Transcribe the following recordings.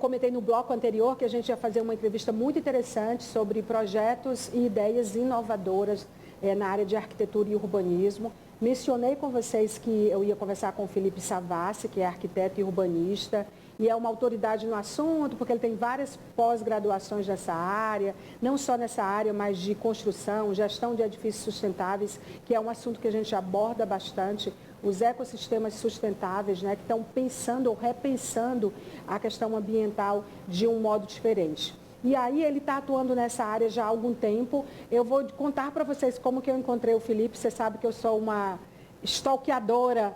comentei no bloco anterior que a gente ia fazer uma entrevista muito interessante sobre projetos e ideias inovadoras na área de arquitetura e urbanismo. Mencionei com vocês que eu ia conversar com o Felipe Savassi, que é arquiteto e urbanista, e é uma autoridade no assunto, porque ele tem várias pós-graduações nessa área, não só nessa área, mas de construção, gestão de edifícios sustentáveis, que é um assunto que a gente aborda bastante, os ecossistemas sustentáveis, né, que estão pensando ou repensando a questão ambiental de um modo diferente. E aí ele está atuando nessa área já há algum tempo. Eu vou contar para vocês como que eu encontrei o Felipe. Você sabe que eu sou uma stalkeadora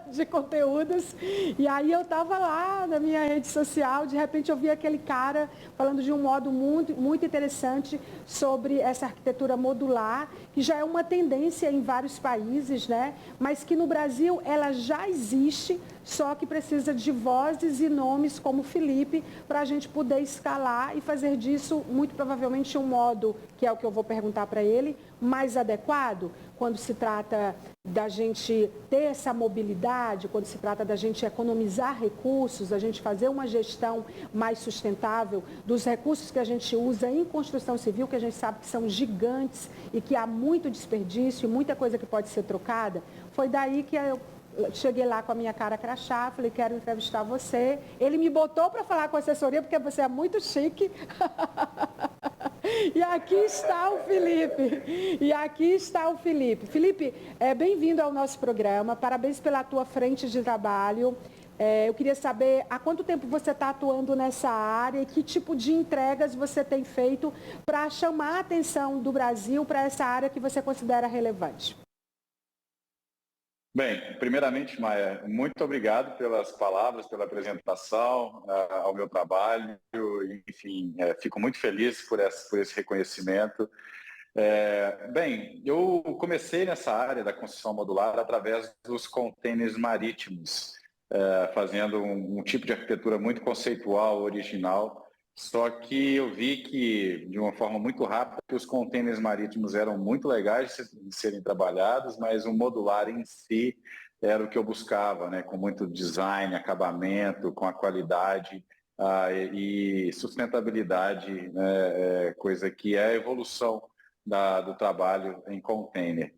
de conteúdos. E aí eu estava lá na minha rede social, de repente eu vi aquele cara falando de um modo muito interessante sobre essa arquitetura modular, que já é uma tendência em vários países, né? Mas que no Brasil ela já existe, só que precisa de vozes e nomes como Felipe para a gente poder escalar e fazer disso, muito provavelmente, um modo, que é o que eu vou perguntar para ele, mais adequado, quando se trata da gente ter essa mobilidade, quando se trata da gente economizar recursos, a gente fazer uma gestão mais sustentável dos recursos que a gente usa em construção civil, que a gente sabe que são gigantes e que há muito desperdício, muita coisa que pode ser trocada. Foi daí que eu cheguei lá com a minha cara crachá, falei, quero entrevistar você. Ele me botou para falar com a assessoria, porque você é muito chique. E aqui está o Felipe. E aqui está o Felipe. Felipe, bem-vindo ao nosso programa. Parabéns pela tua frente de trabalho. Eu queria saber há quanto tempo você está atuando nessa área e que tipo de entregas você tem feito para chamar a atenção do Brasil para essa área que você considera relevante. Bem, primeiramente, Maia, muito obrigado pelas palavras, pela apresentação ao meu trabalho. Enfim, fico muito feliz por esse reconhecimento. Bem, eu comecei nessa área da construção modular através dos contêineres marítimos, fazendo um tipo de arquitetura muito conceitual, original. Só que eu vi que, de uma forma muito rápida, que os contêineres marítimos eram muito legais de serem trabalhados, mas o modular em si era o que eu buscava, né? Com muito design, acabamento, com a qualidade e sustentabilidade, né? Coisa que é a evolução do trabalho em container.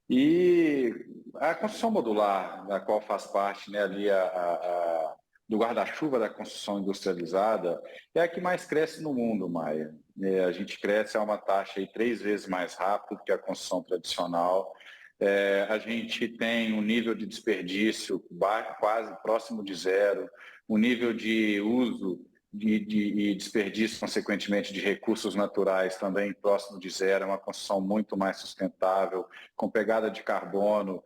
E a construção modular, da qual faz parte, né, ali do guarda-chuva da construção industrializada, é a que mais cresce no mundo, Maia. A gente cresce a uma taxa aí 3 vezes mais rápido do que a construção tradicional. A gente tem um nível de desperdício quase próximo de zero, um nível de uso e desperdício, consequentemente, de recursos naturais também próximo de zero, é uma construção muito mais sustentável, com pegada de carbono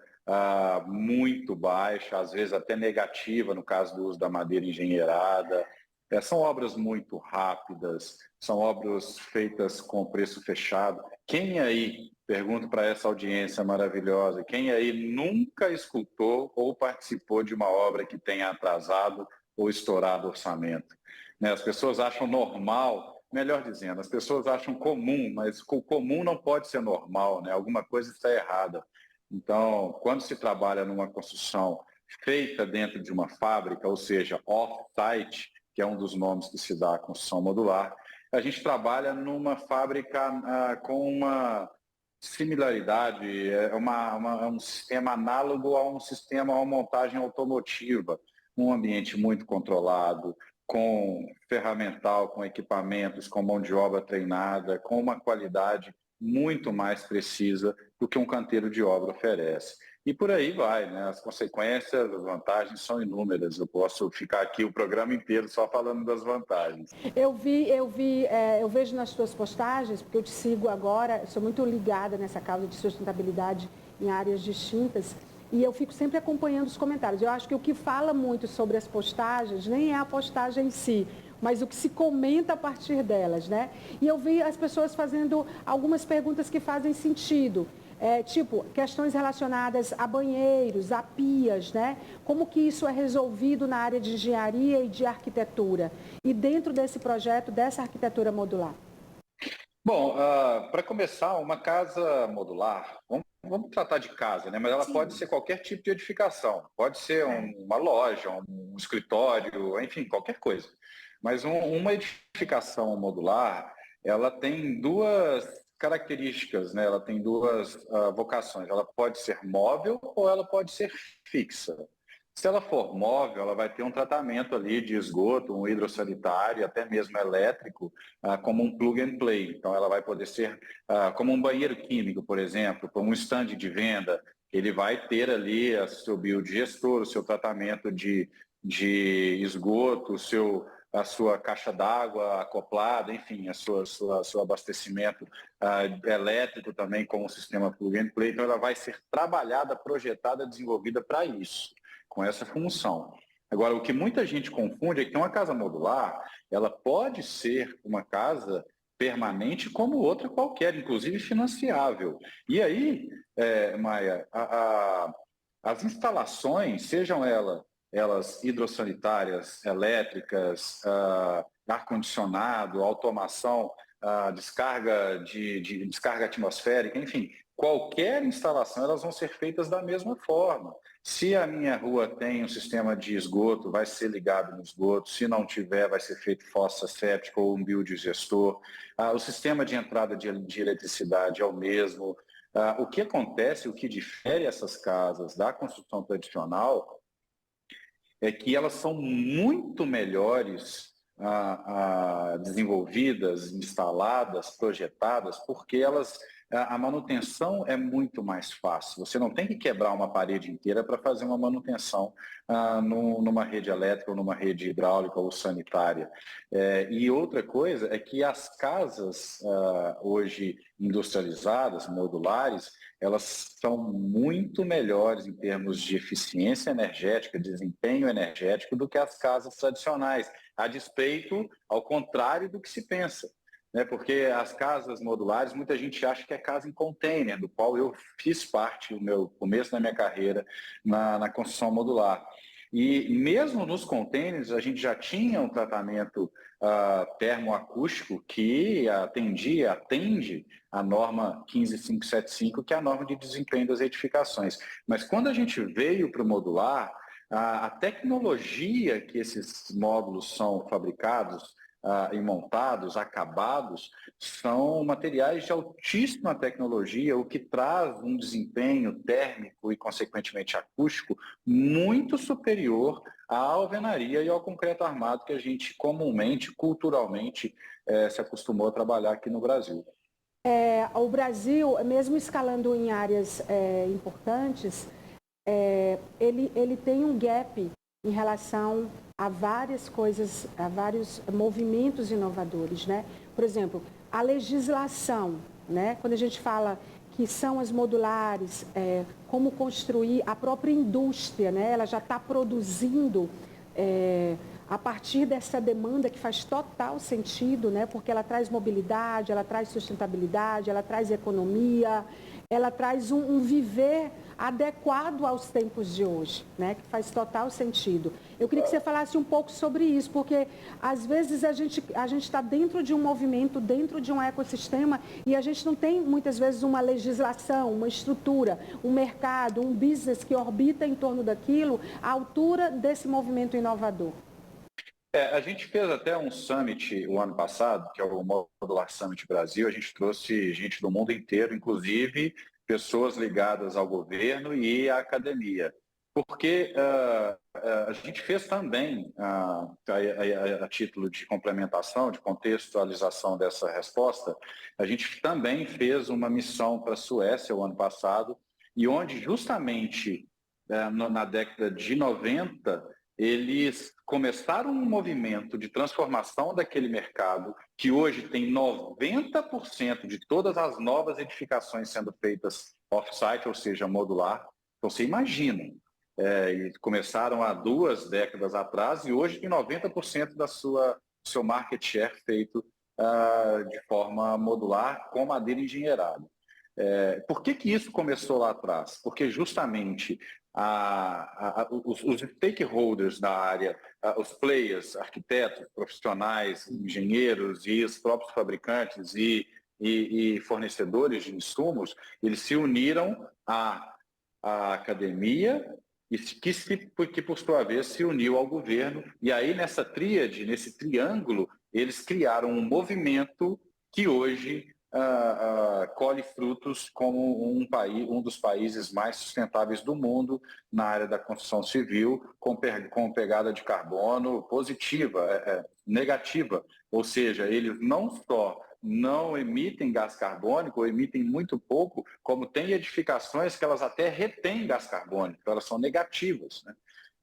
muito baixa, às vezes até negativa, no caso do uso da madeira engenheirada. São obras muito rápidas, são obras feitas com preço fechado. Quem aí, pergunto para essa audiência maravilhosa, quem aí nunca escutou ou participou de uma obra que tenha atrasado ou estourado o orçamento? As pessoas acham normal, melhor dizendo, as pessoas acham comum, mas o comum não pode ser normal, né? Alguma coisa está errada. Então, quando se trabalha numa construção feita dentro de uma fábrica, ou seja, off-site, que é um dos nomes que se dá à construção modular, a gente trabalha numa fábrica com uma similaridade, é um sistema análogo a um sistema, a uma montagem automotiva, um ambiente muito controlado, com ferramental, com equipamentos, com mão de obra treinada, com uma qualidade muito mais precisa do que um canteiro de obra oferece. E por aí vai, né? As consequências, as vantagens são inúmeras. Eu posso ficar aqui o programa inteiro só falando das vantagens. Eu vejo nas suas postagens, porque eu te sigo agora, eu sou muito ligada nessa causa de sustentabilidade em áreas distintas, e eu fico sempre acompanhando os comentários. Eu acho que o que fala muito sobre as postagens nem é a postagem em si, mas o que se comenta a partir delas, né? E eu vi as pessoas fazendo algumas perguntas que fazem sentido. Tipo, questões relacionadas a banheiros, a pias, né? Como que isso é resolvido na área de engenharia e de arquitetura? E dentro desse projeto, dessa arquitetura modular? Bom, para começar, uma casa modular, vamos tratar de casa, né? Mas ela pode ser qualquer tipo de edificação. Pode ser uma loja, um escritório, enfim, qualquer coisa. Mas uma edificação modular, ela tem duas características, né? Ela tem duas vocações. Ela pode ser móvel ou ela pode ser fixa. Se ela for móvel, ela vai ter um tratamento ali de esgoto, um hidrossanitário, até mesmo elétrico, como um plug and play. Então, ela vai poder ser como um banheiro químico, por exemplo, como um stand de venda. Ele vai ter ali o seu biodigestor, o seu tratamento de esgoto, a sua caixa d'água acoplada, enfim, seu abastecimento elétrico também com o sistema plug and play. Então, ela vai ser trabalhada, projetada, desenvolvida para isso, com essa função. Agora, o que muita gente confunde é que uma casa modular, ela pode ser uma casa permanente como outra qualquer, inclusive financiável. E aí, Maia, as instalações, sejam elas hidrossanitárias, elétricas, ar-condicionado, automação, descarga de descarga atmosférica, enfim, qualquer instalação, elas vão ser feitas da mesma forma. Se a minha rua tem um sistema de esgoto, vai ser ligado no esgoto. Se não tiver, vai ser feito fossa séptica ou um biodigestor. O sistema de entrada de eletricidade é o mesmo. O que acontece, o que difere essas casas da construção tradicional é que elas são muito melhores desenvolvidas, instaladas, projetadas, porque a manutenção é muito mais fácil. Você não tem que quebrar uma parede inteira para fazer uma manutenção numa rede elétrica ou numa rede hidráulica ou sanitária. E outra coisa é que as casas hoje industrializadas, modulares, elas são muito melhores em termos de eficiência energética, desempenho energético do que as casas tradicionais, a despeito, ao contrário do que se pensa. Porque as casas modulares, muita gente acha que é casa em container, do qual eu fiz parte, o meu começo da minha carreira na construção modular. E mesmo nos containers, a gente já tinha um tratamento termoacústico que atende a norma 15575, que é a norma de desempenho das edificações. Mas quando a gente veio para o modular, a tecnologia que esses módulos são fabricados e montados, acabados, são materiais de altíssima tecnologia, o que traz um desempenho térmico e, consequentemente, acústico muito superior à alvenaria e ao concreto armado que a gente comumente, culturalmente, se acostumou a trabalhar aqui no Brasil. O Brasil, mesmo escalando em áreas importantes, ele tem um gap em relação a várias coisas, a vários movimentos inovadores, né? Por exemplo, a legislação, né? Quando a gente fala que são as modulares, como construir a própria indústria, né? Ela já está produzindo a partir dessa demanda que faz total sentido, né? Porque ela traz mobilidade, ela traz sustentabilidade, ela traz economia, ela traz um viver adequado aos tempos de hoje, né? Que faz total sentido. Eu queria que você falasse um pouco sobre isso, porque às vezes a gente está dentro de um movimento, dentro de um ecossistema, e a gente não tem muitas vezes uma legislação, uma estrutura, um mercado, um business que orbita em torno daquilo à altura desse movimento inovador. A gente fez até um summit o ano passado, que é o Modular Summit Brasil. A gente trouxe gente do mundo inteiro, inclusive pessoas ligadas ao governo e à academia. Porque a gente fez também, a título de complementação, de contextualização dessa resposta, a gente também fez uma missão para a Suécia o ano passado, e onde justamente na década de 90, eles começaram um movimento de transformação daquele mercado, que hoje tem 90% de todas as novas edificações sendo feitas off-site, ou seja, modular. Então, você imagina, começaram há 2 décadas atrás e hoje tem 90% do seu market share feito de forma modular com madeira engenheirada. Por que isso começou lá atrás? Porque justamente os stakeholders da área, os players, arquitetos, profissionais, engenheiros e os próprios fabricantes e fornecedores de insumos, eles se uniram à academia que por sua vez se uniu ao governo, e aí nessa tríade, nesse triângulo, eles criaram um movimento que hoje colhe frutos como um dos países mais sustentáveis do mundo na área da construção civil, com pegada de carbono positiva, negativa, ou seja, eles não só não emitem gás carbônico, ou emitem muito pouco, como tem edificações que elas até retêm gás carbônico, elas são negativas, né?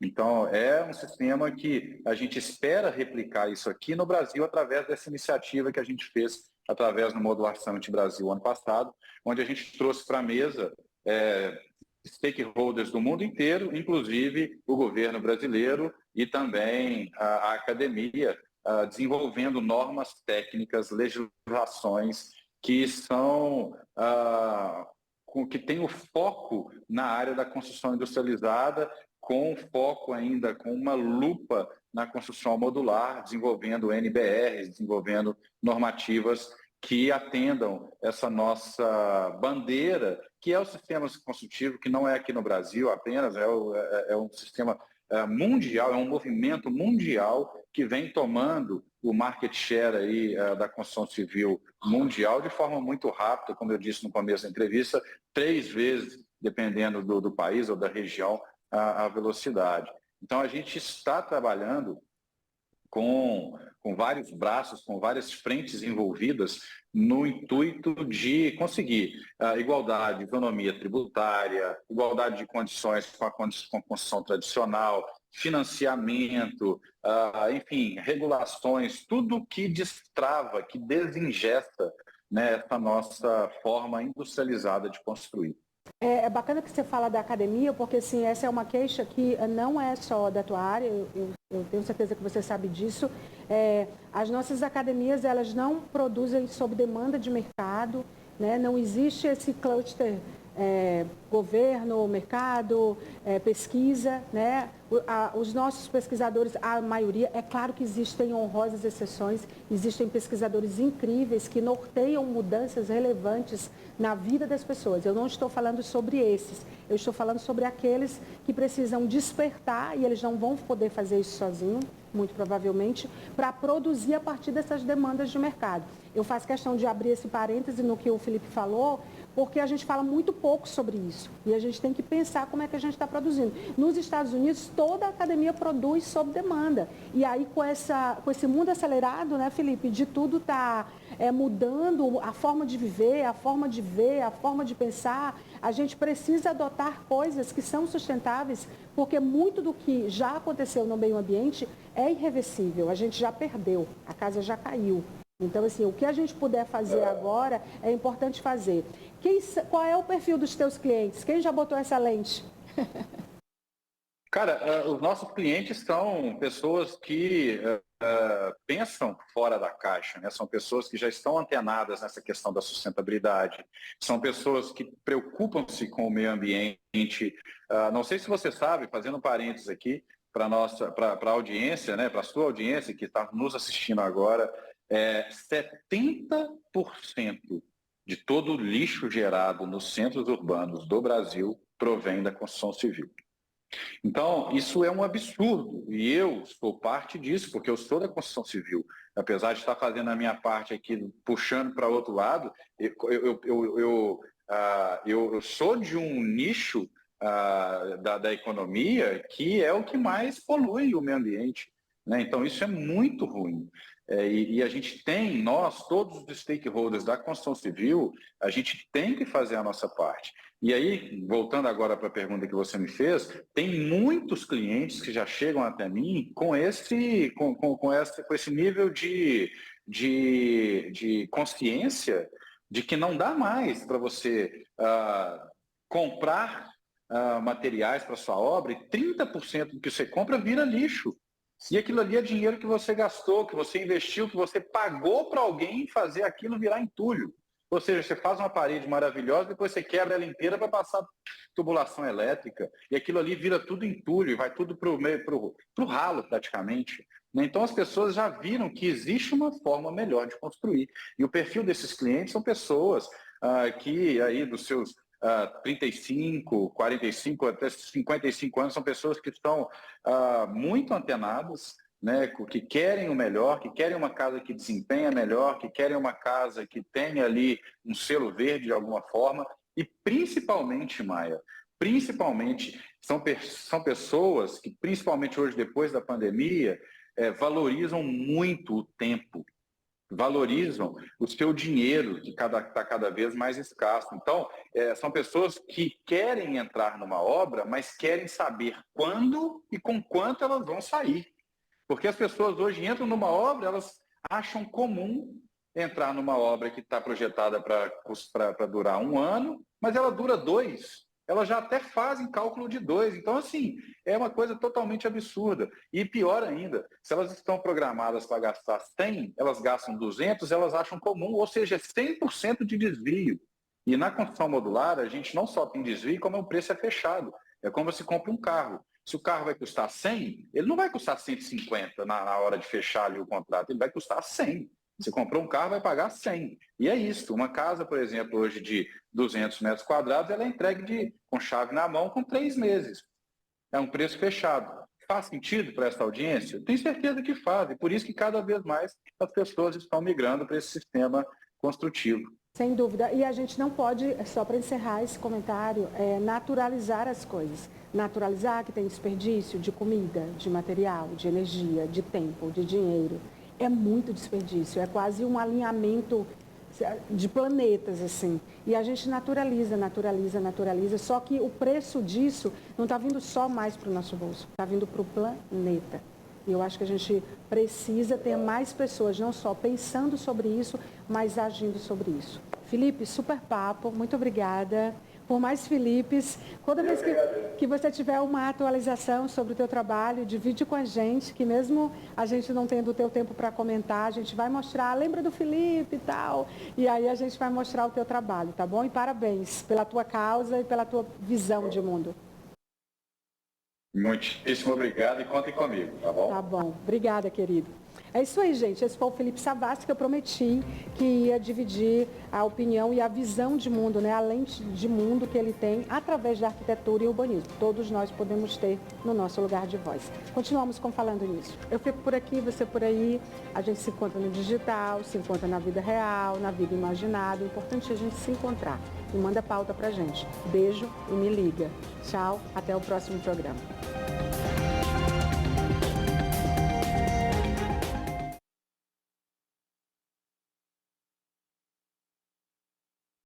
Então, é um sistema que a gente espera replicar isso aqui no Brasil através dessa iniciativa que a gente fez através do Modular Summit Brasil ano passado, onde a gente trouxe para a mesa stakeholders do mundo inteiro, inclusive o governo brasileiro e também a academia, desenvolvendo normas técnicas, legislações que são que têm o foco na área da construção industrializada, com foco ainda, com uma lupa na construção modular, desenvolvendo NBRs, desenvolvendo normativas que atendam essa nossa bandeira, que é o sistema construtivo, que não é aqui no Brasil apenas, é um sistema mundial, é um movimento mundial que vem tomando o market share aí, da construção civil mundial de forma muito rápida, como eu disse no começo da entrevista, 3 vezes, dependendo do país ou da região, a velocidade. Então, a gente está trabalhando com vários braços, com várias frentes envolvidas no intuito de conseguir igualdade, isonomia tributária, igualdade de condições com a construção tradicional, financiamento, enfim, regulações, tudo que destrava, que desingesta, né, essa nossa forma industrializada de construir. É bacana que você fala da academia, porque assim, essa é uma queixa que não é só da tua área, eu tenho certeza que você sabe disso. As nossas academias, elas não produzem sob demanda de mercado, né? Não existe esse cluster governo, mercado, pesquisa, né? Os nossos pesquisadores, a maioria, é claro que existem honrosas exceções, existem pesquisadores incríveis que norteiam mudanças relevantes na vida das pessoas. Eu não estou falando sobre esses, eu estou falando sobre aqueles que precisam despertar, e eles não vão poder fazer isso sozinhos, muito provavelmente, para produzir a partir dessas demandas de mercado. Eu faço questão de abrir esse parêntese no que o Felipe falou, porque a gente fala muito pouco sobre isso. E a gente tem que pensar como é que a gente está produzindo. Nos Estados Unidos, toda a academia produz sob demanda. E aí, com esse mundo acelerado, né, Felipe, de tudo está mudando a forma de viver, a forma de ver, a forma de pensar, a gente precisa adotar coisas que são sustentáveis, porque muito do que já aconteceu no meio ambiente é irreversível. A gente já perdeu, a casa já caiu. Então, assim, o que a gente puder fazer agora é importante fazer. Qual é o perfil dos teus clientes? Quem já botou essa lente? Cara, os nossos clientes são pessoas que pensam fora da caixa, né? São pessoas que já estão antenadas nessa questão da sustentabilidade, são pessoas que preocupam-se com o meio ambiente. Não sei se você sabe, fazendo um parênteses aqui, para a audiência, né? Para a sua audiência que está nos assistindo agora, 70% de todo o lixo gerado nos centros urbanos do Brasil provém da construção civil. Então, isso é um absurdo, e eu sou parte disso, porque eu sou da construção civil. Apesar de estar fazendo a minha parte aqui, puxando para outro lado, eu sou de um nicho da economia que é o que mais polui o meio ambiente, né? Então, isso é muito ruim. E a gente tem, nós, todos os stakeholders da construção civil, a gente tem que fazer a nossa parte. E aí, voltando agora para a pergunta que você me fez, tem muitos clientes que já chegam até mim com esse nível de consciência de que não dá mais para você comprar materiais para sua obra e 30% do que você compra vira lixo. E aquilo ali é dinheiro que você gastou, que você investiu, que você pagou para alguém fazer aquilo virar entulho. Ou seja, você faz uma parede maravilhosa, depois você quebra ela inteira para passar tubulação elétrica, e aquilo ali vira tudo entulho, e vai tudo para o ralo praticamente. Então as pessoas já viram que existe uma forma melhor de construir. E o perfil desses clientes são pessoas que aí dos seus 35, 45, até 55 anos, são pessoas que estão muito antenadas, né, que querem o melhor, que querem uma casa que desempenha melhor, que querem uma casa que tenha ali um selo verde de alguma forma, e principalmente, Maia, são pessoas que, principalmente hoje, depois da pandemia, valorizam muito o tempo, valorizam o seu dinheiro, que está cada vez mais escasso. Então, são pessoas que querem entrar numa obra, mas querem saber quando e com quanto elas vão sair. Porque as pessoas hoje entram numa obra, elas acham comum entrar numa obra que está projetada para durar 1 ano, mas ela dura 2. Elas já até fazem cálculo de 2. Então, assim, é uma coisa totalmente absurda. E pior ainda, se elas estão programadas para gastar 100, elas gastam 200, elas acham comum, ou seja, é 100% de desvio. E na construção modular, a gente não só tem desvio, como o preço é fechado. É como se compra um carro. Se o carro vai custar 100, ele não vai custar 150 na hora de fechar ali o contrato, ele vai custar 100. Você comprou um carro, vai pagar 100. E é isso. Uma casa, por exemplo, hoje de 200 metros quadrados, ela é entregue com chave na mão com 3 meses. É um preço fechado. Faz sentido para essa audiência? Tenho certeza que faz. E por isso que cada vez mais as pessoas estão migrando para esse sistema construtivo. Sem dúvida. E a gente não pode, só para encerrar esse comentário, naturalizar as coisas. Naturalizar que tem desperdício de comida, de material, de energia, de tempo, de dinheiro. É muito desperdício, é quase um alinhamento de planetas, assim. E a gente naturaliza, só que o preço disso não está vindo só mais para o nosso bolso, está vindo para o planeta. E eu acho que a gente precisa ter mais pessoas, não só pensando sobre isso, mas agindo sobre isso. Felipe, super papo, muito obrigada. Por mais Filipes, toda vez que você tiver uma atualização sobre o teu trabalho, divide com a gente, que mesmo a gente não tendo o teu tempo para comentar, a gente vai mostrar, lembra do Felipe e tal, e aí a gente vai mostrar o teu trabalho, tá bom? E parabéns pela tua causa e pela tua visão de mundo. Muitíssimo obrigado e contem comigo, tá bom? Tá bom. Obrigada, querido. É isso aí, gente. Esse foi o Felipe Savassi, que eu prometi que ia dividir a opinião e a visão de mundo, né? A lente de mundo que ele tem através da arquitetura e urbanismo. Todos nós podemos ter no nosso lugar de voz. Continuamos falando nisso. Eu fico por aqui, você por aí. A gente se encontra no digital, se encontra na vida real, na vida imaginada. O importante é a gente se encontrar. E manda pauta pra gente. Beijo e me liga. Tchau, até o próximo programa.